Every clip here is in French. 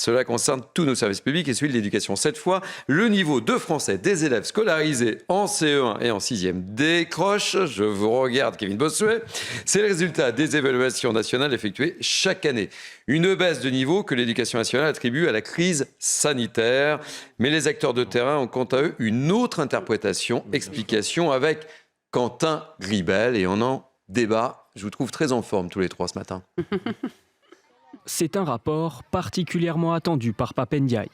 Cela concerne tous nos services publics et celui de l'éducation. Cette fois, le niveau de français des élèves scolarisés en CE1 et en 6e décroche. Je vous regarde, Kevin Bossuet. C'est le résultat des évaluations nationales effectuées chaque année. Une baisse de niveau que l'éducation nationale attribue à la crise sanitaire. Mais les acteurs de terrain ont quant à eux une autre interprétation, explication avec Quentin Gribel. Et on en débat. Je vous trouve très en forme tous les trois ce matin. C'est un rapport particulièrement attendu par Pape Ndiaye.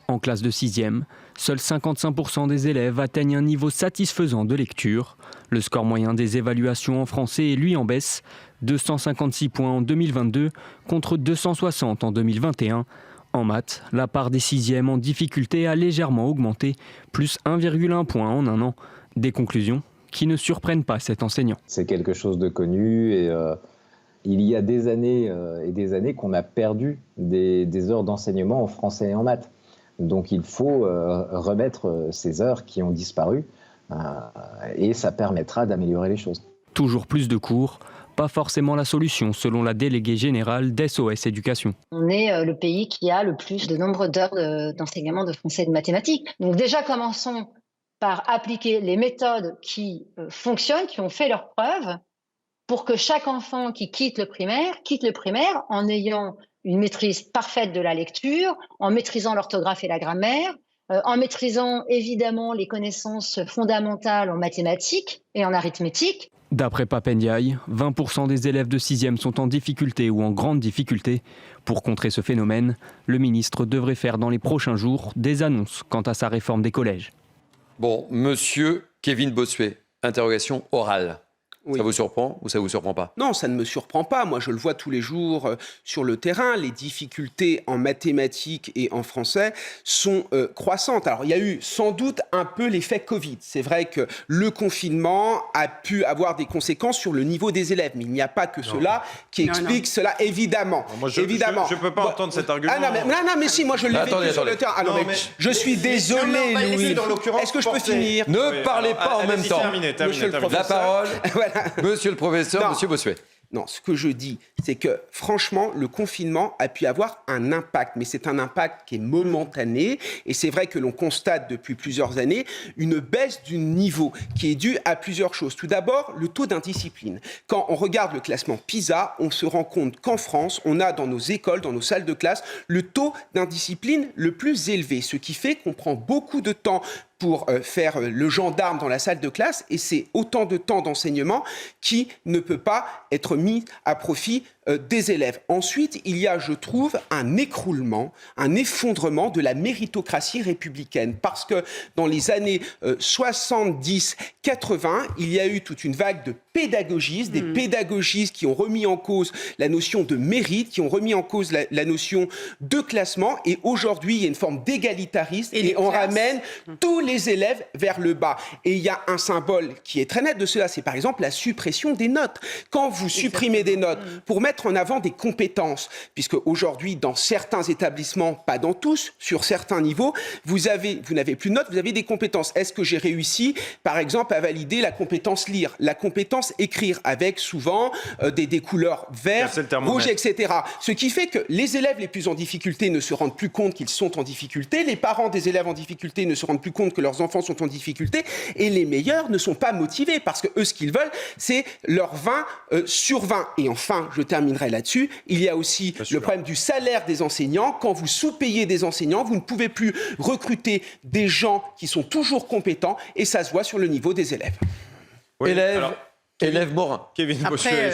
En classe de 6e, seuls 55% des élèves atteignent un niveau satisfaisant de lecture. Le score moyen des évaluations en français est lui en baisse, 256 points en 2022 contre 260 en 2021. En maths, la part des 6e en difficulté a légèrement augmenté, plus 1,1 point en un an. Des conclusions qui ne surprennent pas cet enseignant. C'est quelque chose de connu et il y a des années et des années qu'on a perdu des heures d'enseignement en français et en maths. Donc il faut remettre ces heures qui ont disparu et ça permettra d'améliorer les choses. Toujours plus de cours, pas forcément la solution selon la déléguée générale d'SOS Éducation. On est le pays qui a le plus de nombre d'heures d'enseignement de français et de mathématiques. Donc déjà commençons par appliquer les méthodes qui fonctionnent, qui ont fait leurs preuves, pour que chaque enfant qui quitte le primaire en ayant une maîtrise parfaite de la lecture, en maîtrisant l'orthographe et la grammaire, en maîtrisant évidemment les connaissances fondamentales en mathématiques et en arithmétique. D'après Pape Ndiaye, 20% des élèves de 6e sont en difficulté ou en grande difficulté. Pour contrer ce phénomène, le ministre devrait faire dans les prochains jours des annonces quant à sa réforme des collèges. Bon, monsieur Kevin Bossuet, interrogation orale. Oui. Ça vous surprend ou ça vous surprend pas? Non, ça ne me surprend pas. Moi, je le vois tous les jours sur le terrain. Les difficultés en mathématiques et en français sont croissantes. Alors, il y a eu sans doute un peu l'effet Covid. C'est vrai que le confinement a pu avoir des conséquences sur le niveau des élèves. Mais il n'y a pas que cela qui explique cela, évidemment. Moi, je ne peux pas entendre cet argument. Non, mais si, moi, je l'ai vécu sur le terrain. Alors, je suis désolé, Louis. Est-ce que je peux finir? Ne parlez pas en même temps. Terminez. La parole, Voilà. monsieur le professeur, monsieur Bossuet. Non, ce que je dis, c'est que franchement, le confinement a pu avoir un impact, mais c'est un impact qui est momentané. Et c'est vrai que l'on constate depuis plusieurs années une baisse du niveau qui est due à plusieurs choses. Tout d'abord, le taux d'indiscipline. Quand on regarde le classement PISA, on se rend compte qu'en France, on a dans nos écoles, dans nos salles de classe, le taux d'indiscipline le plus élevé. Ce qui fait qu'on prend beaucoup de temps pour faire le gendarme dans la salle de classe, et c'est autant de temps d'enseignement qui ne peut pas être mis à profit des élèves. Ensuite, il y a, je trouve, un écroulement, un effondrement de la méritocratie républicaine, parce que dans les années 70-80, il y a eu toute une vague de pédagogistes, des pédagogistes qui ont remis en cause la notion de mérite, qui ont remis en cause la notion de classement, et aujourd'hui, il y a une forme d'égalitarisme, et on ramène tous les élèves vers le bas. Et il y a un symbole qui est très net de cela, c'est par exemple la suppression des notes. Quand vous supprimez des notes pour mettre en avant des compétences, puisque aujourd'hui, dans certains établissements, pas dans tous, sur certains niveaux, vous n'avez plus de notes, vous avez des compétences. Est-ce que j'ai réussi, par exemple, à valider la compétence lire, la compétence écrire, avec souvent des couleurs vert, rouge, etc. Ce qui fait que les élèves les plus en difficulté ne se rendent plus compte qu'ils sont en difficulté, les parents des élèves en difficulté ne se rendent plus compte que leurs enfants sont en difficulté, et les meilleurs ne sont pas motivés, parce que eux, ce qu'ils veulent, c'est leur 20 sur 20. Et enfin, je terminerai là-dessus, il y a aussi le problème du salaire des enseignants. Quand vous sous-payez des enseignants, vous ne pouvez plus recruter des gens qui sont toujours compétents, et ça se voit sur le niveau des élèves. Oui, Élève Morin. Kevin Bossuet,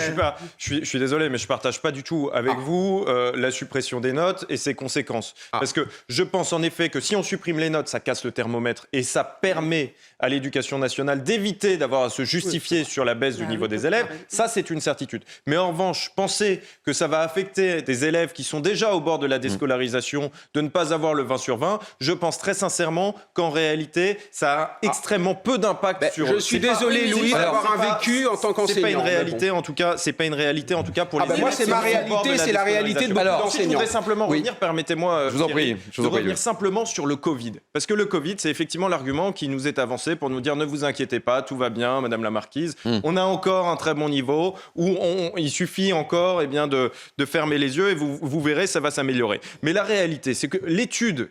je suis désolé, mais je ne partage pas du tout avec vous la suppression des notes et ses conséquences. Parce que je pense en effet que si on supprime les notes, ça casse le thermomètre et ça permet à l'éducation nationale d'éviter d'avoir à se justifier sur la baisse du niveau des élèves. Ça, c'est une certitude. Mais en revanche, penser que ça va affecter des élèves qui sont déjà au bord de la déscolarisation de ne pas avoir le 20 sur 20, je pense très sincèrement qu'en réalité, ça a extrêmement peu d'impact sur eux. Je suis désolé, Louis, d'avoir un vécu en tant qu'enseignant. C'est pas une réalité en tout cas. C'est pas une réalité en tout cas pour les élèves. Moi, c'est ma réalité, c'est la réalité de beaucoup d'enseignants. Je voudrais simplement revenir. Permettez-moi. Je vous en prie. Revenir simplement sur le Covid, parce que le Covid, c'est effectivement l'argument qui nous est avancé pour nous dire ne vous inquiétez pas, tout va bien, Madame la Marquise. On a encore un très bon niveau où il suffit encore de fermer les yeux et vous verrez, ça va s'améliorer. Mais la réalité, c'est que l'étude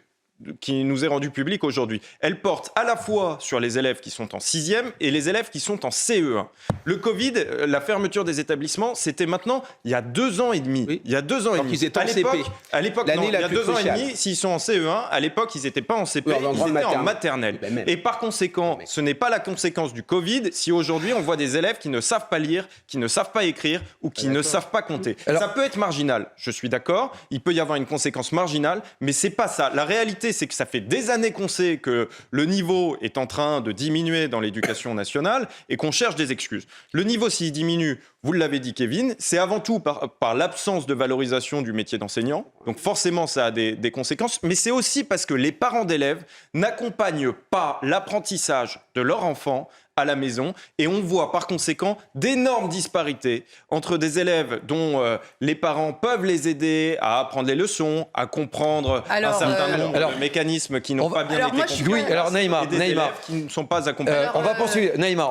qui nous est rendue publique aujourd'hui, elle porte à la fois sur les élèves qui sont en 6e et les élèves qui sont en CE1. Le Covid, la fermeture des établissements, c'était maintenant il y a 2 ans et demi. Oui. Il y a 2 ans et demi. Ils étaient en CP. À l'époque, non, il y a 2 ans et demi, s'ils sont en CE1, à l'époque, ils n'étaient pas en CP, ils étaient en maternelle. Et par conséquent, ce n'est pas la conséquence du Covid si aujourd'hui on voit des élèves qui ne savent pas lire, qui ne savent pas écrire ou qui ne savent pas compter. Ça peut être marginal, je suis d'accord, il peut y avoir une conséquence marginale, mais c'est pas ça. La réalité, c'est que ça fait des années qu'on sait que le niveau est en train de diminuer dans l'éducation nationale et qu'on cherche des excuses. Le niveau, s'il diminue, vous l'avez dit, Kevin, c'est avant tout par l'absence de valorisation du métier d'enseignant. Donc forcément, ça a des conséquences, mais c'est aussi parce que les parents d'élèves n'accompagnent pas l'apprentissage de leur enfant à la maison, et on voit par conséquent d'énormes disparités entre des élèves dont les parents peuvent les aider à apprendre les leçons, à comprendre un certain nombre de mécanismes qui n'ont pas bien été compris. Oui, alors Naïma, et des élèves qui ne sont pas accompagnés. on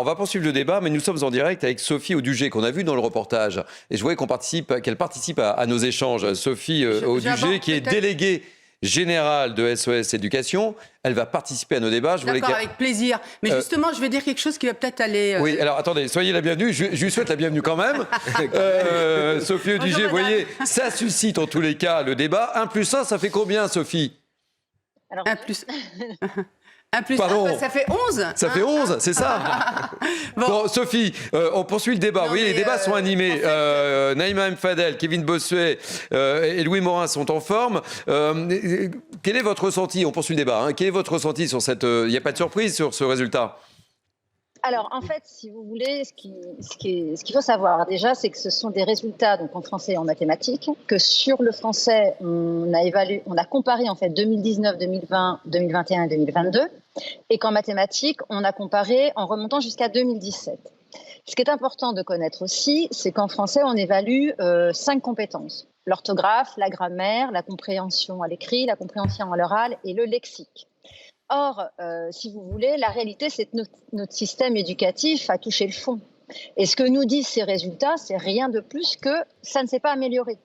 va poursuivre le débat, mais nous sommes en direct avec Sophie Audugé, qu'on a vu dans le reportage. Et je voulais qu'elle participe à nos échanges. Sophie Audugé, qui est déléguée générale de SOS Éducation, elle va participer à nos débats. D'accord, avec plaisir. Mais justement, je vais dire quelque chose qui va peut-être aller... Oui, alors attendez, soyez la bienvenue. Je lui souhaite la bienvenue quand même. Sophie Audugé, vous voyez, ça suscite en tous les cas le débat. 1 + 1, ça fait combien, Sophie? 1 plus... 1 plus Pardon. 1, ça fait 11. Ça fait 11, c'est ça. Bon, Sophie, on poursuit le débat. Vous voyez, les débats sont animés. Naïma M. Fadel, Kevin Bossuet et Louis Morin sont en forme. Quel est votre ressenti? On poursuit le débat. Quel est votre ressenti sur cette... Il n'y a pas de surprise sur ce résultat? Alors, en fait, si vous voulez, ce qu'il faut savoir déjà, c'est que ce sont des résultats donc en français et en mathématiques, que sur le français, on a comparé en fait 2019, 2020, 2021 et 2022, et qu'en mathématiques, on a comparé en remontant jusqu'à 2017. Ce qui est important de connaître aussi, c'est qu'en français, on évalue 5 compétences. L'orthographe, la grammaire, la compréhension à l'écrit, la compréhension à l'oral et le lexique. Or, si vous voulez, la réalité, c'est que notre système éducatif a touché le fond. Et ce que nous disent ces résultats, c'est rien de plus que ça ne s'est pas amélioré.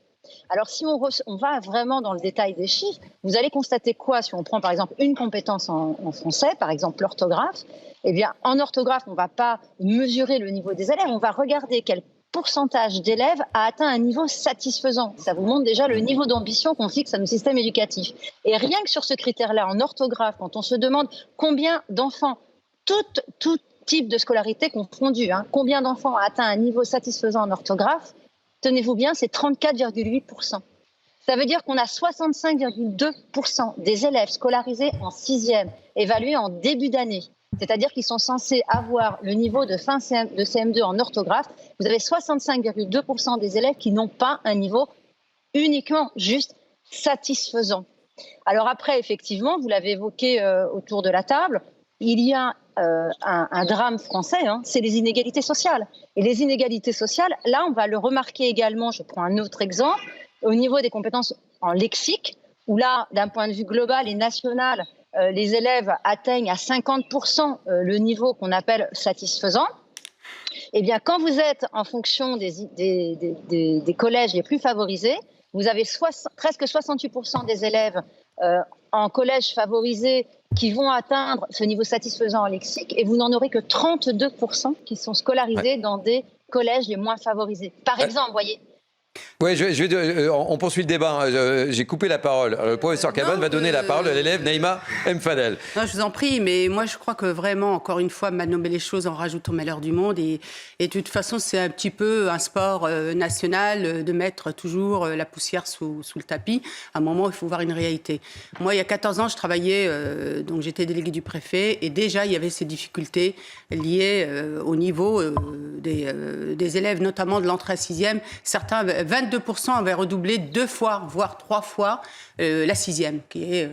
Alors, si on va vraiment dans le détail des chiffres, vous allez constater quoi? Si on prend par exemple une compétence en français, par exemple l'orthographe, eh bien, en orthographe, on ne va pas mesurer le niveau des élèves, on va regarder quel pourcentage d'élèves a atteint un niveau satisfaisant. Ça vous montre déjà le niveau d'ambition qu'on fixe à nos systèmes éducatifs. Et rien que sur ce critère-là, en orthographe, quand on se demande combien d'enfants, tout type de scolarité confondu, combien d'enfants a atteint un niveau satisfaisant en orthographe, tenez-vous bien, c'est 34,8%. Ça veut dire qu'on a 65,2% des élèves scolarisés en 6e, évalués en début d'année. C'est-à-dire qu'ils sont censés avoir le niveau de fin de CM2 en orthographe. Vous avez 65,2% des élèves qui n'ont pas un niveau uniquement juste satisfaisant. Alors après, effectivement, vous l'avez évoqué autour de la table, il y a un drame français, c'est les inégalités sociales. Et les inégalités sociales, là, on va le remarquer également, je prends un autre exemple, au niveau des compétences en lexique, où là, d'un point de vue global et national, les élèves atteignent à 50% le niveau qu'on appelle satisfaisant. Eh bien, quand vous êtes en fonction des collèges les plus favorisés, vous avez presque 68% des élèves en collège favorisé qui vont atteindre ce niveau satisfaisant en lexique, et vous n'en aurez que 32% qui sont scolarisés dans des collèges les moins favorisés. Par exemple, vous voyez. Oui, on poursuit le débat. J'ai coupé la parole. Le professeur Cabane va donner la parole à l'élève Naïma M. Fadel. Non, je vous en prie, mais moi je crois que vraiment, encore une fois, mal nommer les choses en rajoutant malheur du monde. Et de toute façon, c'est un petit peu un sport national de mettre toujours la poussière sous le tapis. À un moment, il faut voir une réalité. Moi, il y a 14 ans, je travaillais, donc j'étais déléguée du préfet, et déjà, il y avait ces difficultés liées au niveau des élèves, notamment de l'entrée à 6e. Certains, 22% avaient redoublé 2 fois, voire 3 fois la 6e.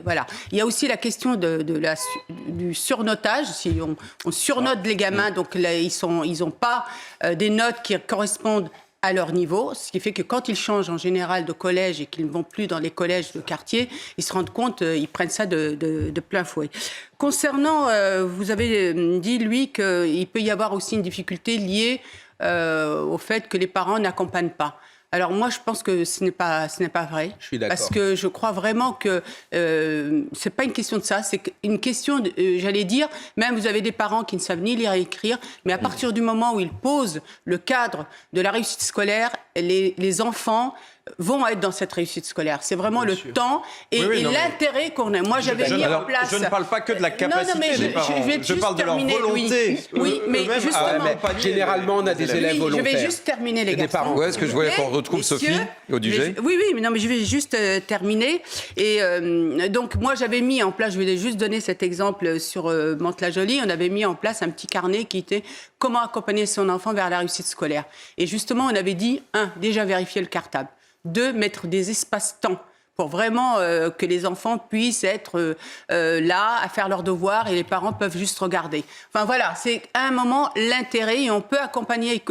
Voilà. Il y a aussi la question du surnotage. Si on surnote les gamins, donc là, ils n'ont pas des notes qui correspondent à leur niveau, ce qui fait que quand ils changent en général de collège et qu'ils ne vont plus dans les collèges de quartier, ils se rendent compte, ils prennent ça de plein fouet. Concernant, vous avez dit, lui, qu'il peut y avoir aussi une difficulté liée au fait que les parents n'accompagnent pas. Alors moi, je pense que ce n'est pas vrai. Je suis d'accord. Parce que je crois vraiment que c'est pas une question de ça, c'est une question, j'allais dire, même vous avez des parents qui ne savent ni lire et écrire, mais à partir du moment où ils posent le cadre de la réussite scolaire, les enfants vont être dans cette réussite scolaire. C'est vraiment le temps et l'intérêt qu'on a. Moi, j'avais mis en place... Je ne parle pas que de la capacité des parents. Je parle de leur volonté. Oui, mais justement... généralement, on a des élèves volontaires. Je vais juste terminer, les garçons. Ouais, est-ce que je voulais qu'on retrouve Sophie Audugé? Oui, mais je vais juste terminer. Et donc, moi, j'avais mis en place, je vais juste donner cet exemple sur Mantes-la-Jolie, on avait mis en place un petit carnet qui était comment accompagner son enfant vers la réussite scolaire. Et justement, on avait dit, déjà vérifier le cartable. 2, mettre des espaces-temps pour vraiment que les enfants puissent être là à faire leurs devoirs et les parents peuvent juste regarder. Enfin voilà, c'est à un moment l'intérêt et on peut accompagner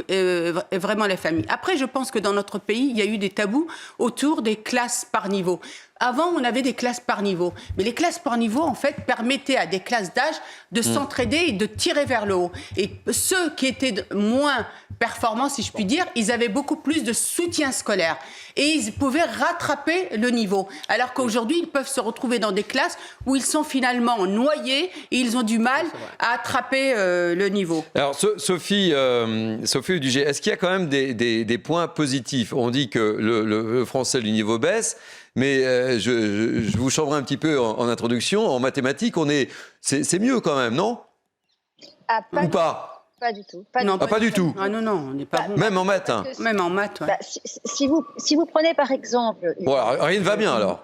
vraiment les familles. Après, je pense que dans notre pays, il y a eu des tabous autour des classes par niveau. Avant, on avait des classes par niveau. Mais les classes par niveau, en fait, permettaient à des classes d'âge de s'entraider et de tirer vers le haut. Et ceux qui étaient moins performants, si je puis dire, ils avaient beaucoup plus de soutien scolaire. Et ils pouvaient rattraper le niveau. Alors qu'aujourd'hui, ils peuvent se retrouver dans des classes où ils sont finalement noyés et ils ont du mal à attraper le niveau. Alors, Sophie Audugé, est-ce qu'il y a quand même des points positifs? On dit que le français du niveau baisse. Mais je vous chambre un petit peu en introduction. En mathématiques, c'est mieux quand même, non? Ou pas? Pas du tout. Pas du tout. Ah non, on n'est pas bon. Même en maths. Même en maths, ouais. Si vous prenez par exemple... Bon, alors, rien ne va bien alors.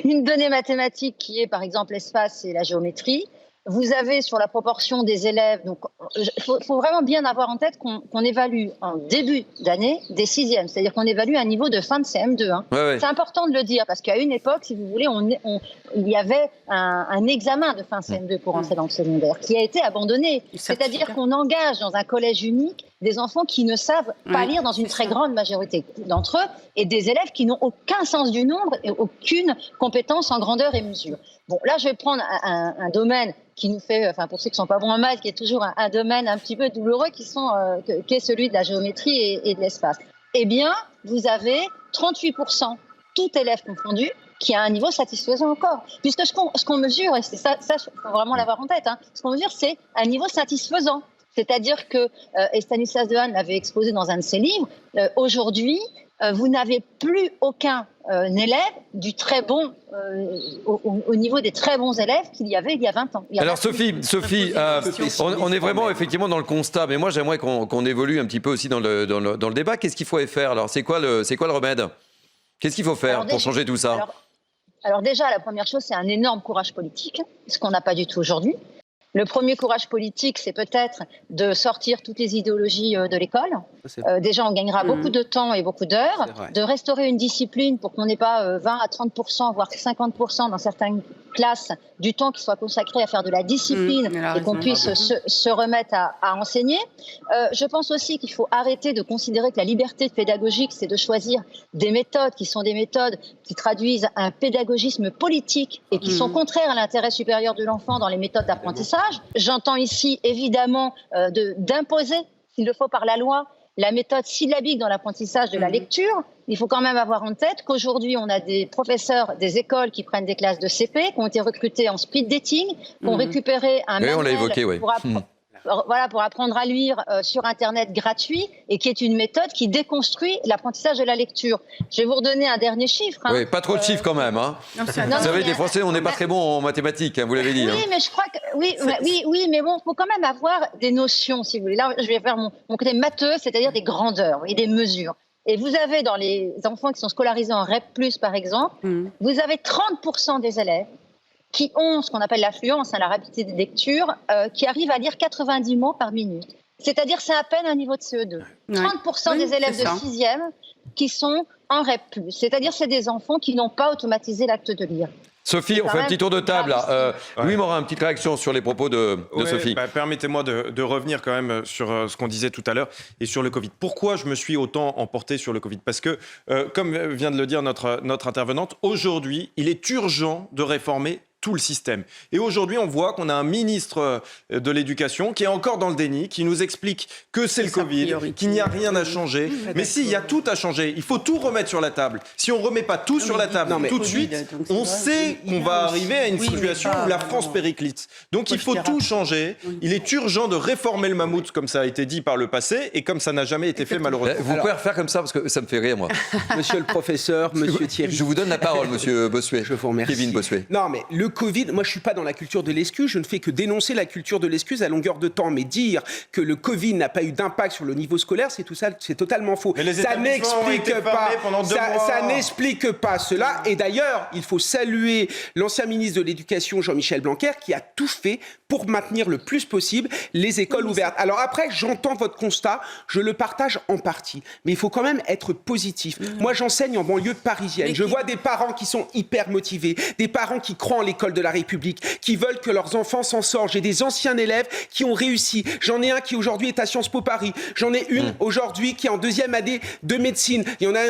Une donnée mathématique qui est par exemple l'espace et la géométrie, vous avez sur la proportion des élèves, donc il faut vraiment bien avoir en tête qu'on évalue en début d'année des 6e, c'est-à-dire qu'on évalue un niveau de fin de CM2. Ouais. C'est important de le dire parce qu'à une époque, si vous voulez, il y avait un examen de fin CM2 pour entrer dans le secondaire qui a été abandonné. C'est-à-dire qu'on engage dans un collège unique des enfants qui ne savent pas lire dans une très grande majorité d'entre eux et des élèves qui n'ont aucun sens du nombre et aucune compétence en grandeur et mesure. Bon, là, je vais prendre un domaine qui nous fait, enfin pour ceux qui ne sont pas bons en maths, qui est toujours un domaine un petit peu douloureux, qui est celui de la géométrie et de l'espace. Eh bien, vous avez 38%, tout élève confondu, qui a un niveau satisfaisant encore. Puisque ce qu'on mesure, et c'est ça, il faut vraiment l'avoir en tête, ce qu'on mesure, c'est un niveau satisfaisant. C'est-à-dire que, et Stanislas Dehaene l'avait exposé dans un de ses livres, aujourd'hui, vous n'avez plus aucun élève du très bon, au niveau des très bons élèves qu'il y avait il y a 20 ans. Alors Sophie, on est vraiment effectivement dans le constat, mais moi j'aimerais qu'on évolue un petit peu aussi dans le débat. Qu'est-ce qu'il faut faire alors? C'est quoi le remède? Qu'est-ce qu'il faut faire pour changer tout ça? Alors déjà, la première chose, c'est un énorme courage politique, ce qu'on n'a pas du tout aujourd'hui. Le premier courage politique, c'est peut-être de sortir toutes les idéologies de l'école. Déjà, on gagnera beaucoup de temps et beaucoup d'heures. De restaurer une discipline pour qu'on n'ait pas 20 à 30%, voire 50% dans certaines classes du temps qui soit consacré à faire de la discipline et qu'on puisse se remettre à enseigner. Je pense aussi qu'il faut arrêter de considérer que la liberté pédagogique, c'est de choisir des méthodes qui sont des méthodes qui traduisent un pédagogisme politique et qui sont contraires à l'intérêt supérieur de l'enfant dans les méthodes d'apprentissage. J'entends ici évidemment d'imposer, s'il le faut par la loi, la méthode syllabique dans l'apprentissage de la lecture. Il faut quand même avoir en tête qu'aujourd'hui, on a des professeurs des écoles qui prennent des classes de CP, qui ont été recrutés en speed dating, qui ont récupéré un manuel on l'a évoqué, pour apprendre à lire sur Internet gratuit et qui est une méthode qui déconstruit l'apprentissage de la lecture. Je vais vous redonner un dernier chiffre. Oui, pas trop de chiffres quand même. Non, vous savez, les Français, on n'est pas très bons en mathématiques, vous l'avez dit. Oui, mais je crois que oui, mais bon, il faut quand même avoir des notions, si vous voulez. Là, je vais faire mon côté matheux, c'est-à-dire des grandeurs et des mesures. Et vous avez dans les enfants qui sont scolarisés en REP+, par exemple, vous avez 30% des élèves qui ont ce qu'on appelle l'affluence, la rapidité de lecture, qui arrivent à lire 90 mots par minute. C'est-à-dire c'est à peine un niveau de CE2. 30% des élèves de 6e qui sont en REP+, c'est-à-dire c'est des enfants qui n'ont pas automatisé l'acte de lire. Sophie, on fait un petit tour de table. Là. Louis Morin, une petite réaction sur les propos de Sophie. Permettez-moi de revenir quand même sur ce qu'on disait tout à l'heure et sur le Covid. Pourquoi je me suis autant emporté sur le Covid ? Parce que, comme vient de le dire notre intervenante, aujourd'hui, il est urgent de réformer tout le système. Et aujourd'hui, on voit qu'on a un ministre de l'Éducation qui est encore dans le déni, qui nous explique que c'est le Covid, qu'il n'y a rien à changer. Mais si, il y a tout à changer. Il faut tout remettre sur la table. Si on ne remet pas tout sur la table tout de suite, on sait qu'on va arriver à une situation où la France périclite. Donc il faut tout changer. Il est urgent de réformer le mammouth, comme ça a été dit par le passé, et comme ça n'a jamais été fait malheureusement. Vous pouvez refaire comme ça, parce que ça me fait rire, moi. Monsieur le professeur, monsieur Thierry. Je vous donne la parole, monsieur Bossuet. Je vous remercie. Kevin Bossuet. Non, mais le Covid, moi je suis pas dans la culture de l'excuse, je ne fais que dénoncer la culture de l'excuse à longueur de temps, mais dire que le Covid n'a pas eu d'impact sur le niveau scolaire, c'est totalement faux. Ça n'explique pas cela. Et d'ailleurs, il faut saluer l'ancien ministre de l'Éducation, Jean-Michel Blanquer, qui a tout fait pour maintenir le plus possible les écoles ouvertes. Alors après, j'entends votre constat, je le partage en partie, mais il faut quand même être positif. Moi, j'enseigne en banlieue parisienne. Je vois des parents qui sont hyper motivés, des parents qui croient en l'école de la République, qui veulent que leurs enfants s'en sortent. J'ai des anciens élèves qui ont réussi. J'en ai un qui aujourd'hui est à Sciences Po Paris. J'en ai une aujourd'hui qui est en 2e année de médecine. Il y en a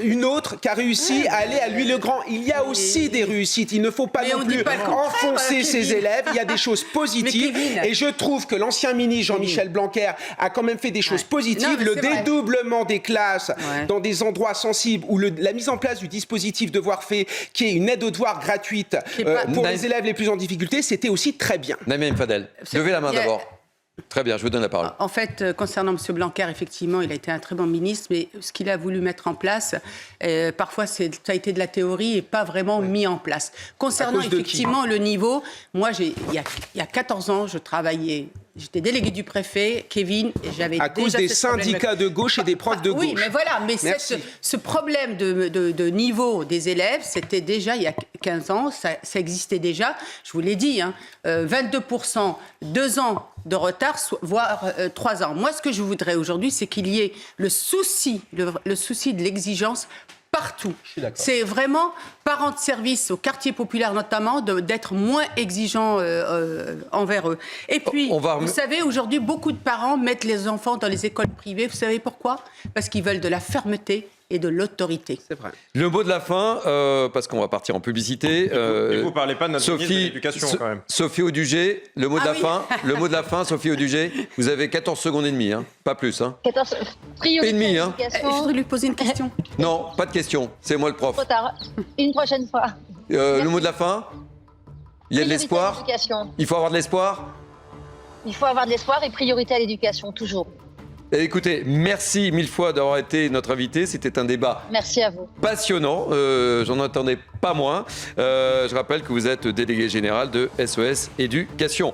une autre qui a réussi à aller à Louis-le-Grand. Il y a aussi des réussites. Il ne faut pas non plus enfoncer ses élèves. Il y a des choses positives. Et je trouve que l'ancien ministre Jean-Michel Blanquer a quand même fait des choses positives. Le dédoublement des classes dans des endroits sensibles ou la mise en place du dispositif Devoir fait, qui est une aide aux devoirs gratuite pour les élèves les plus en difficulté, c'était aussi très bien. Naïma Fadel, levez la main d'abord. Très bien, je vous donne la parole. En fait, concernant M. Blanquer, effectivement, il a été un très bon ministre, mais ce qu'il a voulu mettre en place, parfois, ça a été de la théorie et pas vraiment mis en place. Concernant effectivement le niveau, moi, il y a 14 ans, je travaillais. J'étais délégué du préfet, Kevin, et j'avais déjà... À cause des syndicats de gauche et des profs de gauche. Oui, mais voilà, mais ce problème de niveau des élèves, c'était déjà il y a 15 ans, ça existait déjà, je vous l'ai dit, 22%, 2 ans de retard, voire 3 ans. Moi, ce que je voudrais aujourd'hui, c'est qu'il y ait le souci de l'exigence partout. C'est vraiment parents de service au quartier populaire notamment d'être moins exigeants envers eux. Et puis, vous savez, aujourd'hui, beaucoup de parents mettent les enfants dans les écoles privées. Vous savez pourquoi ? Parce qu'ils veulent de la fermeté et de l'autorité. C'est vrai. Le mot de la fin, parce qu'on va partir en publicité. Et vous ne parlez pas de notre ministre de l'Éducation, quand même. Sophie Audugé, le mot de la fin. Le mot de la fin, Sophie Audugé. Vous avez 14 secondes et demie, pas plus. 14 priorité et demie, Je voudrais lui poser une question. Non, pas de question. C'est moi le prof. Trop tard. Une prochaine fois. Le mot de la fin. Il y a de l'espoir. Il faut avoir de l'espoir. Il faut avoir de l'espoir et priorité à l'éducation, toujours. Écoutez, merci 1000 fois d'avoir été notre invité. C'était un débat merci à vous. Passionnant. J'en attendais pas moins. Je rappelle que vous êtes délégué général de SOS Éducation.